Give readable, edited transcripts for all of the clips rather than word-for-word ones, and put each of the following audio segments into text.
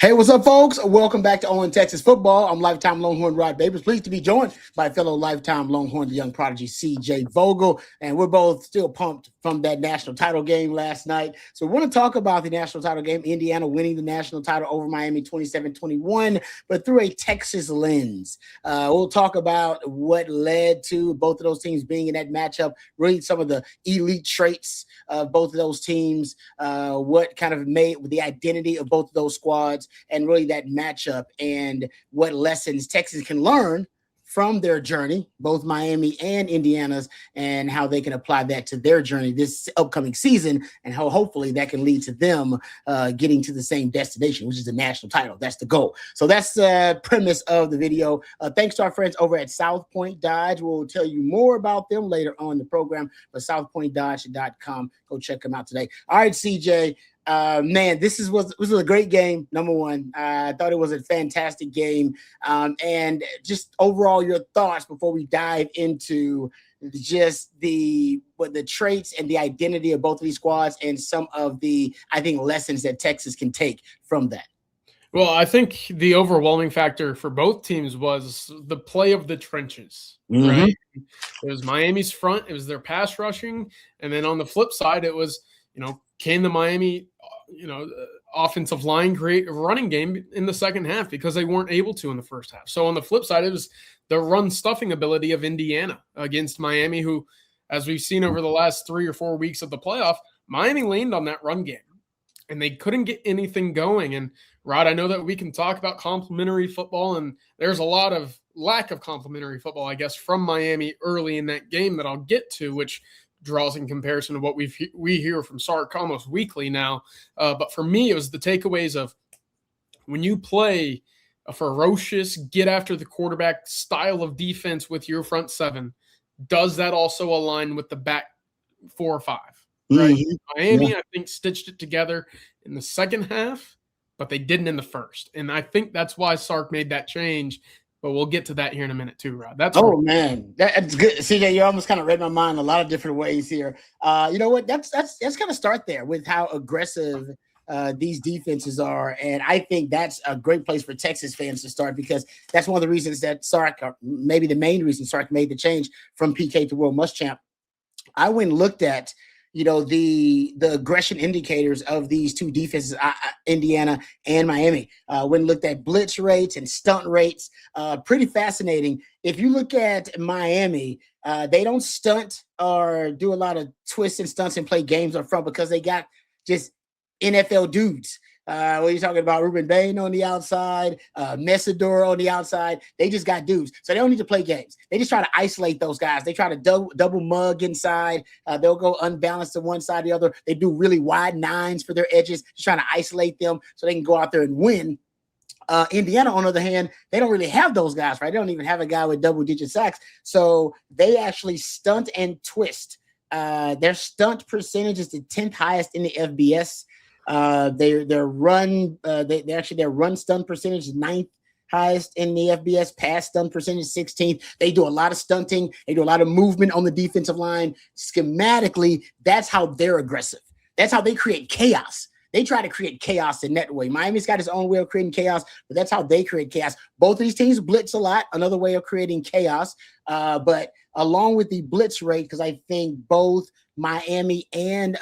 Hey, what's up, folks? Welcome back to On Texas Football. I'm lifetime Longhorn Rod Babers. Pleased to be joined by fellow lifetime Longhorn, the young prodigy CJ Vogel. And we're both still pumped from that national title game last night. So we want to talk about the national title game, Indiana winning the national title over Miami 27-21, but through a Texas lens. We'll talk about what led to both of those teams being in that matchup, really some of the elite traits of both of those teams, what kind of made the identity of both of those squads, and really that matchup and what lessons Texas can learn from their journey, both Miami and Indiana's, and how they can apply that to their journey this upcoming season, and how hopefully that can lead to them getting to the same destination, which is the national title. That's the goal. So that's the premise of the video. Thanks to our friends over at South Point Dodge. We'll tell you more about them later on the program, but southpointdodge.com. Go check them out today. All right, CJ. Man, this was a great game. Number one, I thought it was a fantastic game. And just overall, your thoughts before we dive into just the traits and the identity of both of these squads and some of the, I think, lessons that Texas can take from that. Well, I think the overwhelming factor for both teams was the play of the trenches, right? It was Miami's front, it was their pass rushing, and then on the flip side, it was, can the Miami, offensive line create a running game in the second half because they weren't able to in the first half. So on the flip side, it was the run stuffing ability of Indiana against Miami, who, as we've seen over the last 3 or 4 weeks of the playoff, Miami leaned on that run game and they couldn't get anything going. And Rod, I know that we can talk about complimentary football, and there's a lot of lack of complimentary football, I guess, from Miami early in that game that I'll get to, which draws in comparison to what we hear from Sark almost weekly now. But for me, it was the takeaways of when you play a ferocious get after the quarterback style of defense with your front seven, does that also align with the back 4 or 5? Right? Miami, I think, stitched it together in the second half, but they didn't in the first. And I think that's why Sark made that change. But we'll get to that here in a minute too, Rod. That's man, that's good. CJ, you almost kind of read my mind a lot of different ways here. You know what? That's kind of start there with how aggressive these defenses are, and I think that's a great place for Texas fans to start, because that's one of the reasons that Sark, or maybe the main reason Sark made the change from PK to World Muschamp. I went and looked at the aggression indicators of these two defenses, Indiana and Miami. When looked at blitz rates and stunt rates, pretty fascinating. If you look at Miami, they don't stunt or do a lot of twists and stunts and play games up front because they got just NFL dudes. What are you talking about? Ruben Bain on the outside, Messador on the outside. They just got dudes. So they don't need to play games. They just try to isolate those guys. They try to double mug inside. They'll go unbalanced to one side or the other. They do really wide nines for their edges, just trying to isolate them so they can go out there and win. Indiana, on the other hand, they don't really have those guys, right? They don't even have a guy with double-digit sacks. So they actually stunt and twist. Their stunt percentage is the 10th highest in the FBS. Their run stun percentage is 9th highest in the FBS. Pass stun percentage 16th. They do a lot of stunting. They do a lot of movement on the defensive line. Schematically, that's how they're aggressive. That's how they create chaos. They try to create chaos in that way. Miami's got its own way of creating chaos, but that's how they create chaos. Both of these teams blitz a lot, another way of creating chaos. But along with the blitz rate, because I think both Miami and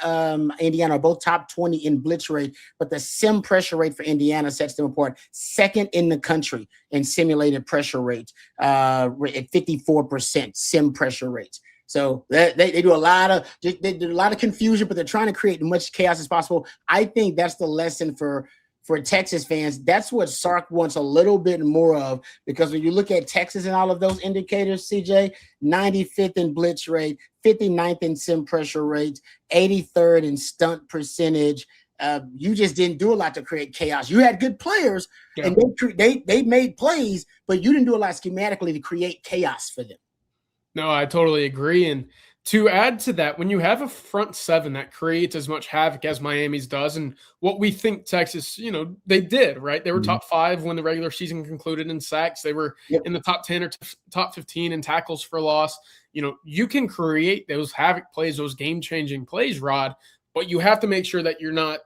Indiana are both top 20 in blitz rate, but the sim pressure rate for Indiana sets them apart. Second in the country in simulated pressure rate at 54% sim pressure rates. So they do a lot of confusion, but they're trying to create as much chaos as possible. I think that's the lesson for Texas fans. That's what Sark wants a little bit more of, because when you look at Texas and all of those indicators, CJ, 95th in blitz rate, 59th in sim pressure rate, 83rd in stunt percentage. You just didn't do a lot to create chaos. You had good players, and they made plays, but you didn't do a lot schematically to create chaos for them. No, I totally agree. And to add to that, when you have a front seven that creates as much havoc as Miami's does, and what we think Texas, they did, right? They were top 5 when the regular season concluded in sacks. They were in the top 10 or top 15 in tackles for loss. You can create those havoc plays, those game-changing plays, Rod, but you have to make sure that you're not,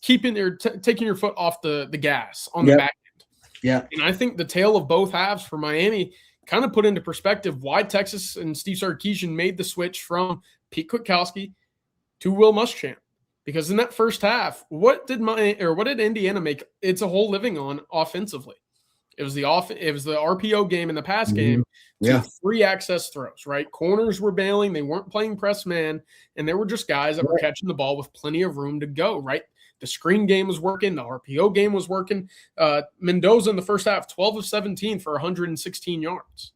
keeping or taking your foot off the gas on the back end. Yeah. And I think the tale of both halves for Miami kind of put into perspective why Texas and Steve Sarkisian made the switch from Pete Kwiatkowski to Will Muschamp. Because in that first half, what did Indiana make its a whole living on offensively? It was the RPO game and the pass game to free access throws, right? Corners were bailing. They weren't playing press man, and there were just guys that were catching the ball with plenty of room to go, right? The screen game was working. The RPO game was working. Mendoza in the first half, 12 of 17 for 116 yards.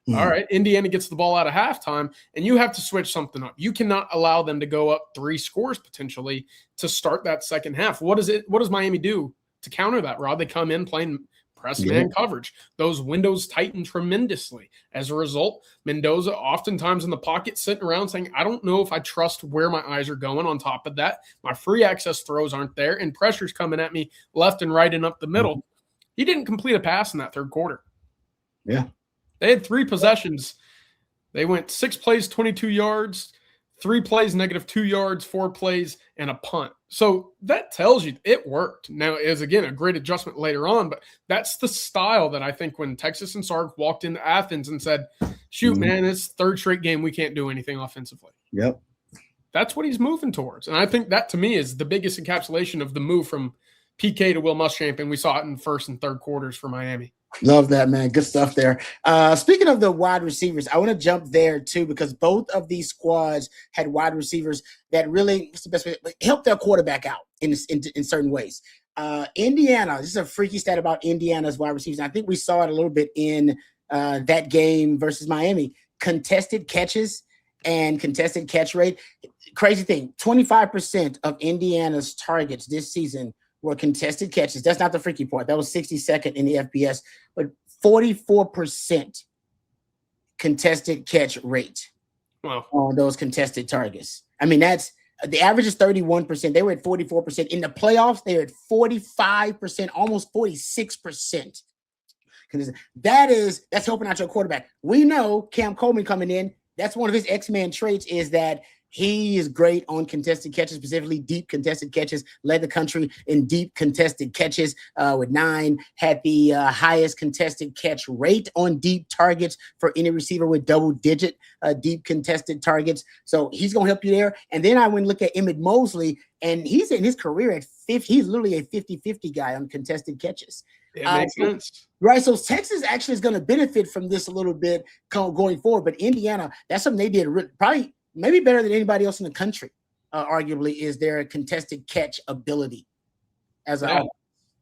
All right, Indiana gets the ball out of halftime, and you have to switch something up. You cannot allow them to go up 3 scores potentially to start that second half. What does Miami do to counter that, Rod? They come in playing press man coverage. Those windows tighten tremendously. As a result, Mendoza oftentimes in the pocket sitting around saying, I don't know if I trust where my eyes are going. On top of that, my free access throws aren't there, and pressure's coming at me left and right and up the middle. He didn't complete a pass in that third quarter. Yeah. They had 3 possessions. They went 6 plays, 22 yards, 3 plays, -2 yards, 4 plays, and a punt. So that tells you it worked. Now, it was, again, a great adjustment later on, but that's the style that I think when Texas and Sark walked into Athens and said, shoot, man, it's third straight game. We can't do anything offensively. Yep. That's what he's moving towards. And I think that, to me, is the biggest encapsulation of the move from PK to Will Muschamp, and we saw it in first and third quarters for Miami. Love that, man. Good stuff there. Speaking of the wide receivers, I want to jump there too, because both of these squads had wide receivers that really, what's the best way, help their quarterback out in certain ways. Indiana, this is a freaky stat about Indiana's wide receivers. I think we saw it a little bit in that game versus Miami. Contested catches and contested catch rate. Crazy thing, 25% of Indiana's targets this season were contested catches. That's not the freaky part. That was 62nd in the FBS, but 44% contested catch rate on those contested targets. I mean, that's the average is 31%. They were at 44%. In the playoffs, they were at 45%, almost 46%. That's helping out your quarterback. We know Cam Coleman coming in. That's one of his X-Man traits, is that he is great on contested catches, specifically deep contested catches, led the country in deep contested catches with 9, had the highest contested catch rate on deep targets for any receiver with double-digit deep contested targets. So he's going to help you there. And then I went and look at Emmett Mosley, and he's in his career at 50. He's literally a 50-50 guy on contested catches. It makes sense. Right. So Texas actually is going to benefit from this a little bit going forward. But Indiana, that's something they did probably maybe better than anybody else in the country, arguably, is their contested catch ability.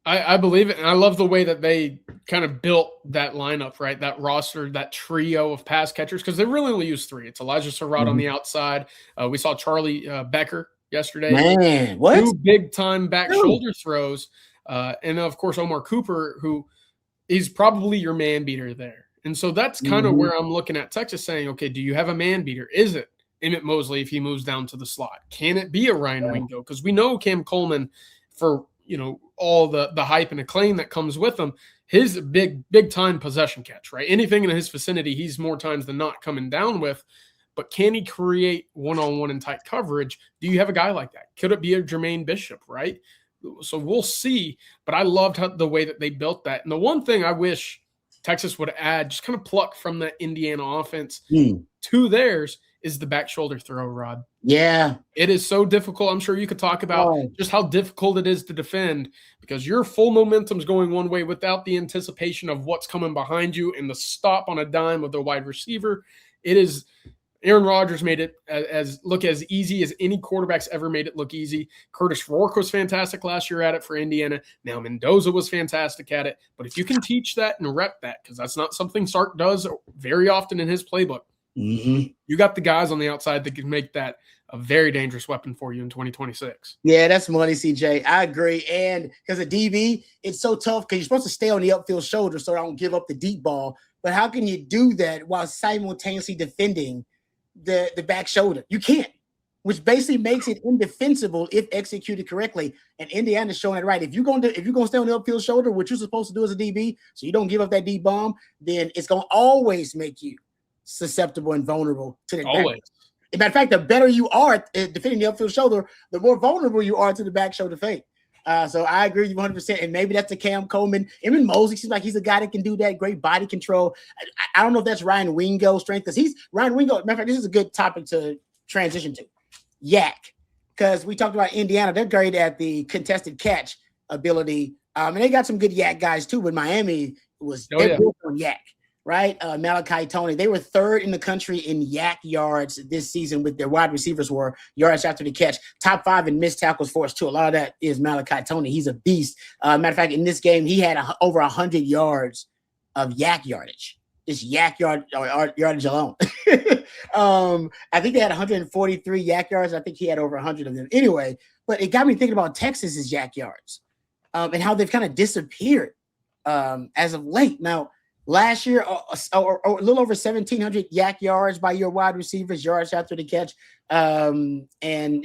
I believe it. And I love the way that they kind of built that lineup, right? That roster, that trio of pass catchers, because they really only use 3. It's Elijah Surratt on the outside. We saw Charlie Becker yesterday. Man, what? 2 big-time back shoulder throws. And, of course, Omar Cooper, who is probably your man beater there. And so that's kind of where I'm looking at Texas saying, okay, do you have a man beater? Is it Emmett Mosley if he moves down to the slot? Can it be a Ryan Wingo? Because we know Cam Coleman, for all the hype and acclaim that comes with him, his big time possession catch, right? Anything in his vicinity, he's more times than not coming down with. But can he create one-on-one and tight coverage? Do you have a guy like that? Could it be a Jermaine Bishop, right? So we'll see. But I loved the way that they built that. And the one thing I wish Texas would add, just kind of pluck from that Indiana offense to theirs, is the back shoulder throw, Rod. Yeah. It is so difficult. I'm sure you could talk about just how difficult it is to defend, because your full momentum's going one way without the anticipation of what's coming behind you and the stop on a dime with the wide receiver. It is – Aaron Rodgers made it look as easy as any quarterback's ever made it look easy. Curtis Rourke was fantastic last year at it for Indiana. Now Mendoza was fantastic at it. But if you can teach that and rep that, because that's not something Sark does very often in his playbook, you got the guys on the outside that can make that a very dangerous weapon for you in 2026. Yeah, that's money, CJ. I agree. And because of DB, it's so tough because you're supposed to stay on the upfield shoulder so I don't give up the deep ball. But how can you do that while simultaneously defending the back shoulder? You can't, which basically makes it indefensible if executed correctly. And Indiana's showing it right. If you're gonna stay on the upfield shoulder, what you're supposed to do as a DB, so you don't give up that deep bomb, then it's gonna always make you susceptible and vulnerable to the always. matter of fact, the better you are at defending the upfield shoulder, the more vulnerable you are to the back shoulder fake. So I agree with you 100%. And maybe that's the Cam Coleman. Evan Mosley seems like he's a guy that can do that. Great body control. I don't know if that's Ryan Wingo's strength, because Ryan Wingo. Matter of fact, this is a good topic to transition to. Yak. Because we talked about Indiana. They're great at the contested catch ability. And they got some good yak guys too, but Miami was built on yak. Right? Malachi Tony. They were third in the country in yak yards this season, with their wide receivers were yards after the catch. Top 5 in missed tackles forced too. A lot of that is Malachi Tony. He's a beast. Matter of fact, in this game, he had over 100 yards of yak yardage. Just yak yardage alone. I think they had 143 yak yards. I think he had over 100 of them. Anyway, but it got me thinking about Texas's yak yards and how they've kind of disappeared as of late. Now, last year, or a little over 1,700 yak yards by your wide receivers, yards after the catch, and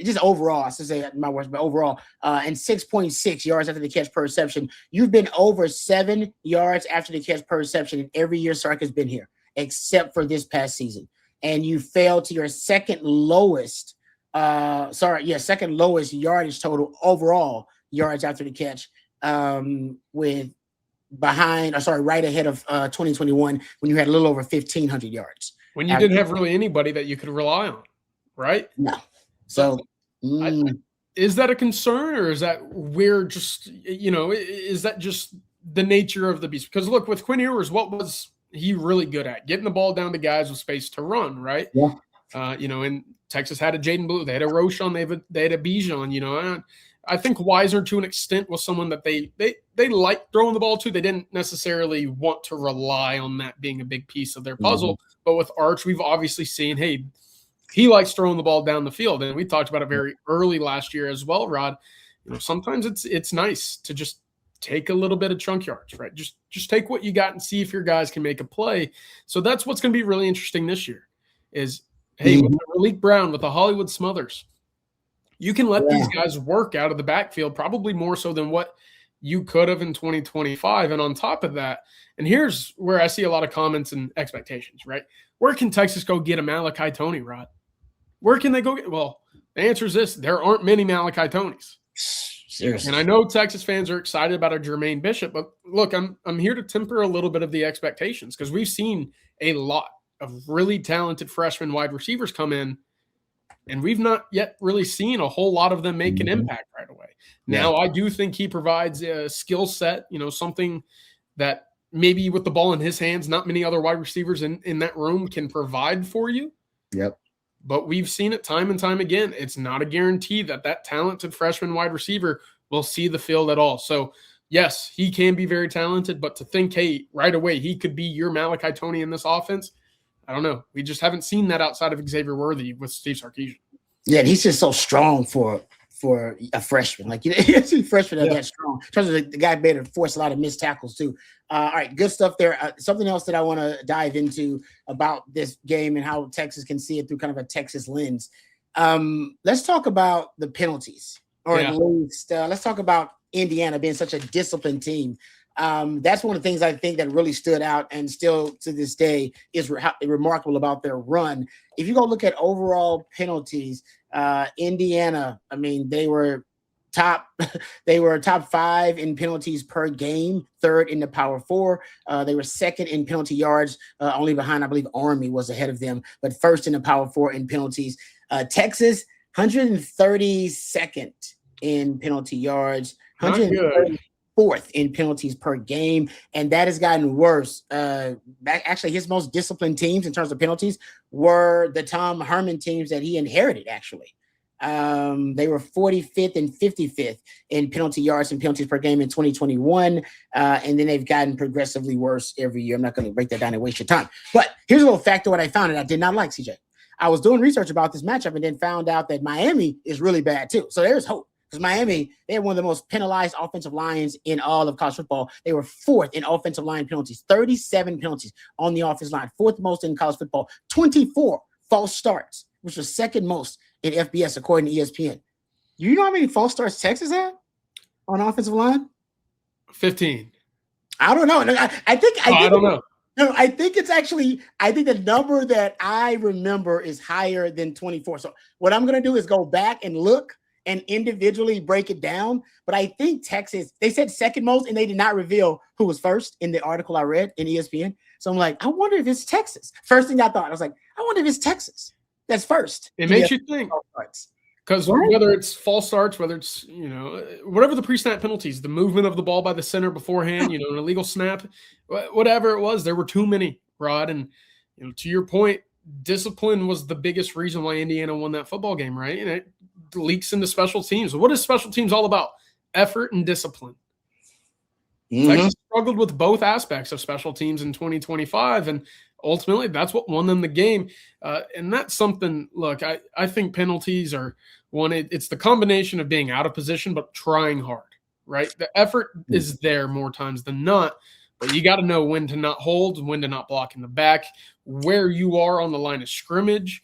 just overall, I should say my words, but overall, and 6.6 yards after the catch per reception. You've been over 7 yards after the catch per reception in every year Sark has been here, except for this past season. And you fell to your second lowest yardage total overall yards after the catch, right ahead of 2021, when you had a little over 1,500 yards. When you didn't have really anybody that you could rely on, right? No. So is that a concern, or is that we're just, is that just the nature of the beast? Because look, with Quinn Ewers, what was he really good at? Getting the ball down to guys with space to run, right? Yeah. And Texas had a Jaden Blue, they had a Roschon, they had a Bijan, I think Weiser, to an extent, was someone that they liked throwing the ball to. They didn't necessarily want to rely on that being a big piece of their puzzle. Mm-hmm. But with Arch, we've obviously seen, hey, he likes throwing the ball down the field. And we talked about it very early last year as well, Rod. Sometimes it's nice to just take a little bit of chunk yards, right? Just take what you got and see if your guys can make a play. So that's what's going to be really interesting this year is, hey, with Malik Brown, with the Hollywood Smothers, you can let these guys work out of the backfield probably more so than what you could have in 2025. And on top of that, and here's where I see a lot of comments and expectations, right? Where can Texas go get a Malachi Tony, Rod? Where can they go get? Well, the answer is this. There aren't many Malachi Tonys. Seriously. And I know Texas fans are excited about a Jermaine Bishop, but look, I'm here to temper a little bit of the expectations, because we've seen a lot of really talented freshman wide receivers come in, and we've not yet really seen a whole lot of them make an impact right away. Now, I do think he provides a skill set, something that maybe with the ball in his hands, not many other wide receivers in that room can provide for you. Yep. But we've seen it time and time again. It's not a guarantee that talented freshman wide receiver will see the field at all. So, yes, he can be very talented, but to think, hey, right away, he could be your Malachi Tony in this offense, I don't know. We just haven't seen that outside of Xavier Worthy with Steve Sarkisian. Yeah, and he's just so strong for a freshman. Like, he's a freshman that strong. In terms of the guy made to force a lot of missed tackles too. All right, good stuff there. Something else that I want to dive into about this game and how Texas can see it through kind of a Texas lens. Let's talk about the penalties, or at least let's talk about Indiana being such a disciplined team. That's one of the things I think that really stood out, and still to this day is remarkable about their run. If you go look at overall penalties, Indiana, I mean, they were top 5 in penalties per game, third in the Power 4. They were second in penalty yards, only behind, I believe, Army was ahead of them, but first in the Power 4 in penalties. Texas, 132nd in penalty yards, 134th in penalties per game, and that has gotten worse. Actually, his most disciplined teams in terms of penalties were the Tom Herman teams that he inherited, actually. They were 45th and 55th in penalty yards and penalties per game in 2021. And then they've gotten progressively worse every year. I'm not going to break that down and waste your time. But here's a little factor what I found, and I did not like, CJ. I was doing research about this matchup and then found out that Miami is really bad too. So there's hope. Because Miami, they had one of the most penalized offensive lines in all of college football. They were 4th in offensive line penalties, 37 penalties on the offensive line, 4th most in college football, 24 false starts, which was second most in FBS, according to ESPN. Do you know how many false starts Texas had on offensive line? 15. I don't know. I don't know. No, I think the number that I remember is higher than 24. So what I'm going to do is go back and look and individually break it down. But I think Texas, they said second most, and they did not reveal who was first in the article I read in ESPN. So I'm like, I wonder if it's Texas. First thing I thought, I was like, I wonder if it's Texas that's first. It makes you think. Because whether it's false starts, whether it's, whatever the pre-snap penalties, the movement of the ball by the center beforehand, an illegal snap, whatever it was, there were too many, Rod. And, to your point, discipline was the biggest reason why Indiana won that football game, right? And it leaks into special teams. What is special teams all about? Effort and discipline. Texas struggled with both aspects of special teams in 2025, and ultimately that's what won them the game. And that's something, look, I think penalties are one, it's the combination of being out of position but trying hard, right? The effort is there more times than not, but you got to know when to not hold, when to not block in the back, where you are on the line of scrimmage,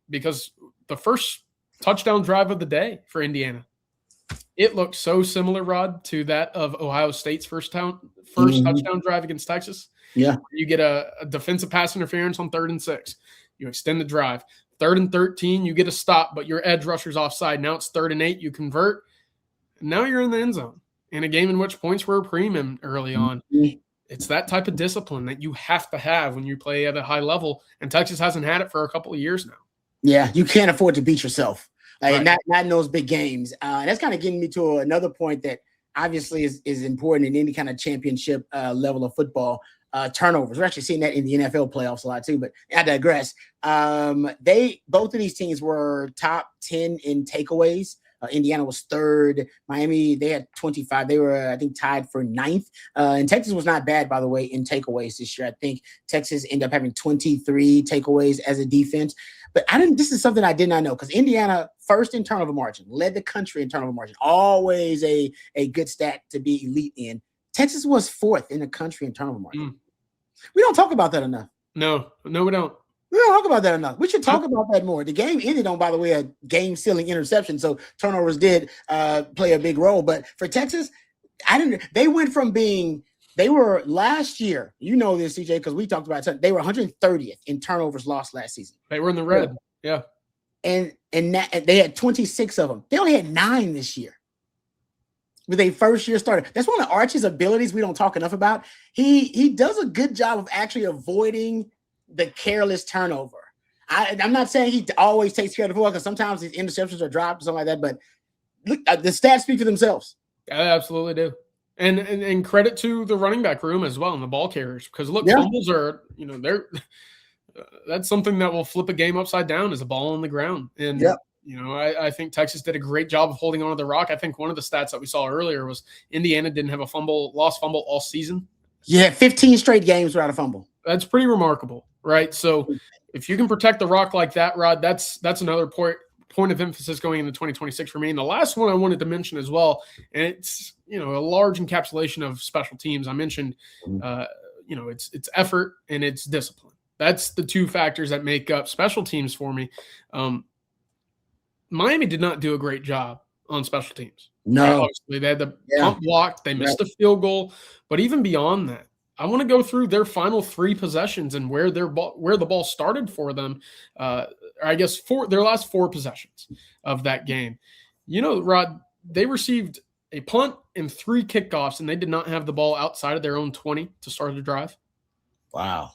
because the first touchdown drive of the day for Indiana, it looked so similar, Rod, to that of Ohio State's first touchdown drive against Texas. Yeah. You get a defensive pass interference on 3rd and 6. You extend the drive. 3rd and 13, you get a stop, but your edge rusher's offside. Now it's 3rd and 8, you convert. Now you're in the end zone in a game in which points were a premium early on. It's that type of discipline that you have to have when you play at a high level, and Texas hasn't had it for a couple of years now. Yeah, you can't afford to beat yourself. Right. Not in those big games. That's kind of getting me to another point that obviously is important in any kind of championship level of football. Turnovers. We're actually seeing that in the NFL playoffs a lot too, but I digress. Both of these teams were top 10 in takeaways. Indiana was 3rd. Miami, they had 25. They were, I think, tied for 9th. And Texas was not bad, by the way, in takeaways this year. I think Texas ended up having 23 takeaways as a defense. But this is something I did not know, because Indiana, first in turnover margin, led the country in turnover margin. Always a good stat to be elite in. Texas was 4th in the country in turnover margin. We don't talk about that enough. No, we don't. We don't talk about that enough. We should talk about that more. The game ended on, by the way, a game-sealing interception, so turnovers did play a big role. But for Texas, they went from they were last year, you know this, CJ, because we talked about it, they were 130th in turnovers lost last season. They were in the red, yeah. And they had 26 of them. They only had 9 this year with a first-year starter. That's one of Archie's abilities we don't talk enough about. He does a good job of actually avoiding the careless turnover. I'm not saying he always takes care of the football, because sometimes these interceptions are dropped or something like that, but look, the stats speak for themselves. I absolutely do. And credit to the running back room as well and the ball carriers, because look, fumbles are, they're that's something that will flip a game upside down, is a ball on the ground. And I think Texas did a great job of holding on to the rock. I think one of the stats that we saw earlier was Indiana didn't have a lost fumble all season. Yeah, 15 straight games without a fumble. That's pretty remarkable, right? So if you can protect the rock like that, Rod, that's another point of emphasis going into 2026 for me. And the last one I wanted to mention as well, and it's a large encapsulation of special teams. I mentioned it's effort and it's discipline. That's the 2 factors that make up special teams for me. Miami did not do a great job on special teams. No, obviously they had the pump blocked, they missed a field goal, but even beyond that, I want to go through their final 3 possessions and where the ball started for them. I guess their last 4 possessions of that game. Rod, they received a punt and 3 kickoffs, and they did not have the ball outside of their own 20 to start the drive. Wow.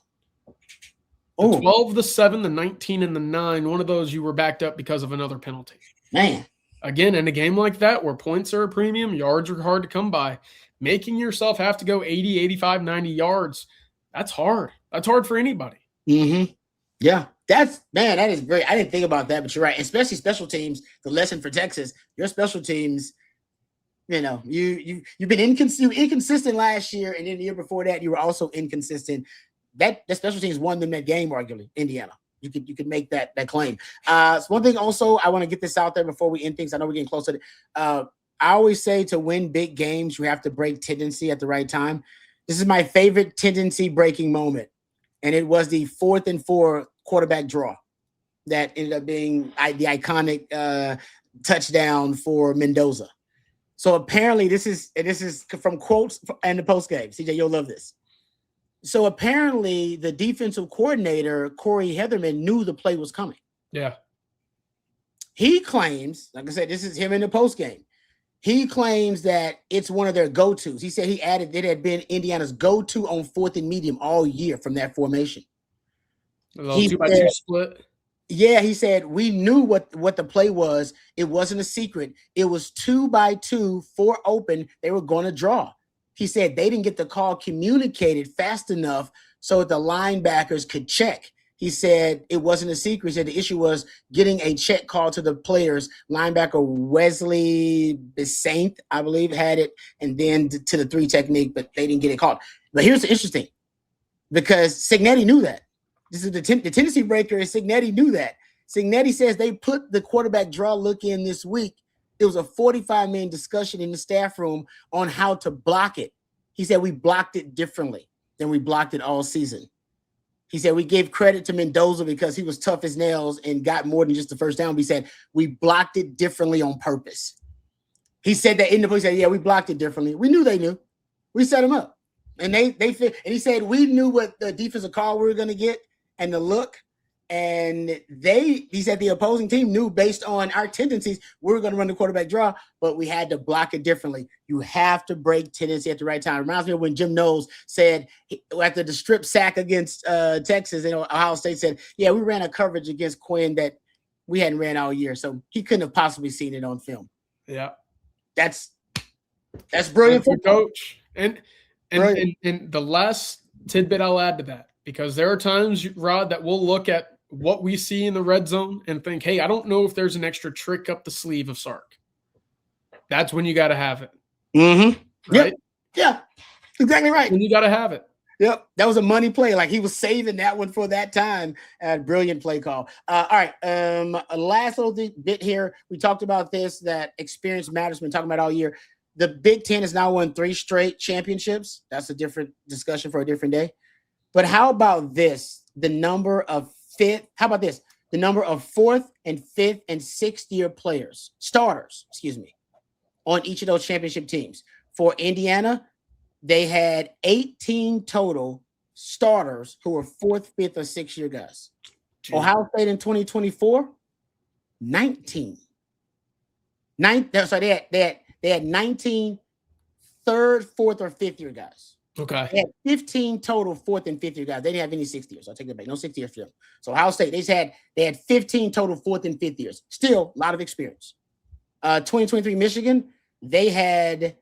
The 12, the 7, the 19, and the 9, one of those you were backed up because of another penalty. Man. Again, in a game like that where points are a premium, yards are hard to come by, making yourself have to go 80, 85, 90 yards, that's hard. That's hard for anybody. Mm-hmm. Yeah. That is great. I didn't think about that, but you're right. Especially special teams, the lesson for Texas, your special teams, you've been inconsistent last year, and then the year before that, you were also inconsistent. That special teams won them that game, arguably, Indiana. You could make that claim. So one thing also, I want to get this out there before we end things. I know we're getting close to it. I always say to win big games, you have to break tendency at the right time. This is my favorite tendency breaking moment, and it was the 4th and 4 quarterback draw that ended up being the iconic touchdown for Mendoza. So apparently this is from quotes and the post game. CJ, you'll love this. So apparently the defensive coordinator, Corey Heatherman, knew the play was coming. Yeah. He claims, like I said, this is him in the post game. He claims that it's one of their go-tos. He said he added it had been Indiana's go-to on 4th and medium all year from that formation. A little 2-by-2 split. Yeah, he said we knew what the play was. It wasn't a secret. It was 2-by-2, 4 open. They were going to draw. He said they didn't get the call communicated fast enough so that the linebackers could check. He said it wasn't a secret. He said the issue was getting a check call to the players. Linebacker Wesley Besaint, I believe, had it, and then to the 3 technique, but they didn't get it called. But here's the interesting, because Cignetti knew that. This is the tendency breaker, and Cignetti knew that. Cignetti says they put the quarterback draw look in this week. It was a 45-minute discussion in the staff room on how to block it. He said we blocked it differently than we blocked it all season. He said we gave credit to Mendoza because he was tough as nails and got more than just the first down. But he said we blocked it differently on purpose. He said that in the post. He said, yeah, we blocked it differently. We knew they knew. We set them up. And and he said we knew what the defensive call we were going to get and the look. And he said the opposing team knew based on our tendencies, we were going to run the quarterback draw, but we had to block it differently. You have to break tendency at the right time. It reminds me of when Jim Knowles said after the strip sack against Texas, and Ohio State said, yeah, we ran a coverage against Quinn that we hadn't ran all year. So he couldn't have possibly seen it on film. Yeah. That's brilliant for coach. And the last tidbit I'll add to that, because there are times, Rod, that we'll look at what we see in the red zone and think, hey, I don't know if there's an extra trick up the sleeve of Sark. That's when you got to have it. Mm-hmm. Right? Yep. Yeah, exactly right. When you got to have it. Yep. That was a money play. Like he was saving that one for that time. Brilliant play call. All right. A last little bit here. We talked about this, that experience matters. Been talking about all year. The Big Ten has now won 3 straight championships. That's a different discussion for a different day. But how about this? The number of 4th and 5th and 6th year starters, on each of those championship teams. For Indiana, they had 18 total starters who were 4th, 5th, or 6th year guys. Jeez. Ohio State in 2024, 19. So they had 19 3rd, 4th, or 5th year guys. Okay. They had 15 total 4th and 5th year guys. They didn't have any 6th years. So I'll take that back. No 6th years for them. So Ohio State, they had 15 total 4th and 5th years. Still a lot of experience. 2023 Michigan, they had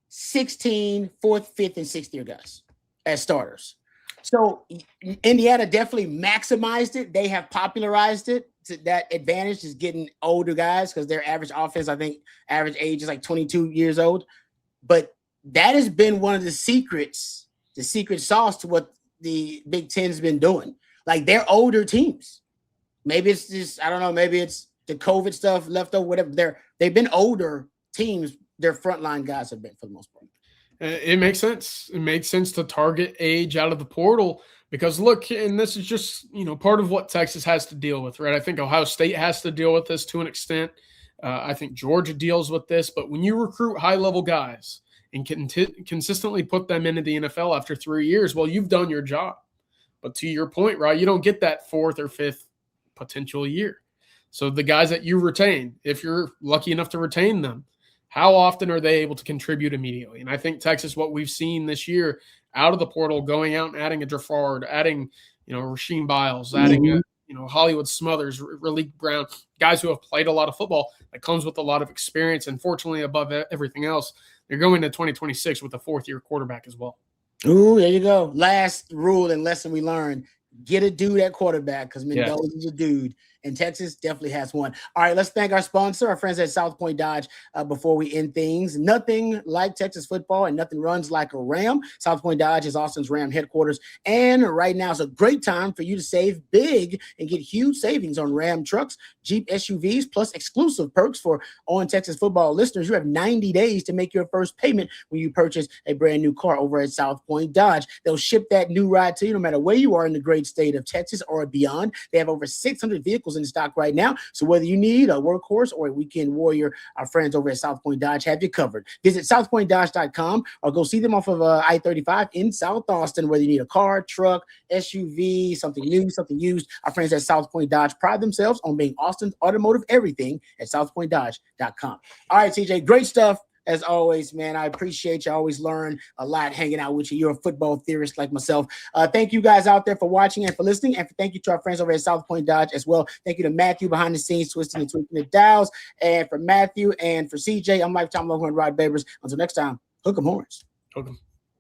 16 4th, 5th, and 6th year guys as starters. So Indiana definitely maximized it. They have popularized it. So that advantage is getting older guys because their average offense, I think, average age is like 22 years old. But that has been one of the secret sauce to what the Big Ten's been doing. Like they're older teams. Maybe it's just, I don't know, maybe it's the COVID stuff left over, whatever. They've been older teams. Their frontline guys have been for the most part. It makes sense. It makes sense to target age out of the portal because look, and this is just, part of what Texas has to deal with, right? I think Ohio State has to deal with this to an extent. I think Georgia deals with this, but when you recruit high-level guys and can consistently put them into the NFL after 3 years, well, you've done your job. But to your point, right, you don't get that 4th or 5th potential year. So the guys that you retain, if you're lucky enough to retain them, how often are they able to contribute immediately? And I think Texas, what we've seen this year out of the portal, going out and adding a Jafard, adding, Rasheem Biles, adding Hollywood Smothers, Raleek Brown, guys who have played a lot of football, that comes with a lot of experience. And fortunately, above everything else, they're going to 2026 with a 4th-year quarterback as well. Ooh, there you go. Last rule and lesson we learned. Get a dude at quarterback because Mendoza is a dude. And Texas definitely has one. All right, let's thank our sponsor, our friends at South Point Dodge, before we end things. Nothing like Texas football and nothing runs like a Ram. South Point Dodge is Austin's Ram headquarters. And right now is a great time for you to save big and get huge savings on Ram trucks, Jeep SUVs, plus exclusive perks for On Texas Football listeners. You have 90 days to make your first payment when you purchase a brand new car over at South Point Dodge. They'll ship that new ride to you no matter where you are in the great state of Texas or beyond. They have over 600 vehicles vehicles in stock right now. So whether you need a workhorse or a weekend warrior, our friends over at South Point Dodge have you covered. Visit southpointdodge.com or go see them off of I-35 in South Austin. Whether you need a car, truck, SUV, something new, something used, our friends at South Point Dodge pride themselves on being Austin's automotive everything at southpointdodge.com. All right, CJ, great stuff. As always, man, I appreciate you. I always learn a lot hanging out with you. You're a football theorist like myself. Thank you guys out there for watching and for listening. And thank you to our friends over at South Point Dodge as well. Thank you to Matthew behind the scenes, twisting and tweaking the dials. And for Matthew and for CJ, I'm Lifetime Longhorn Rod Babers. Until next time, hook 'em horns. Hook 'em.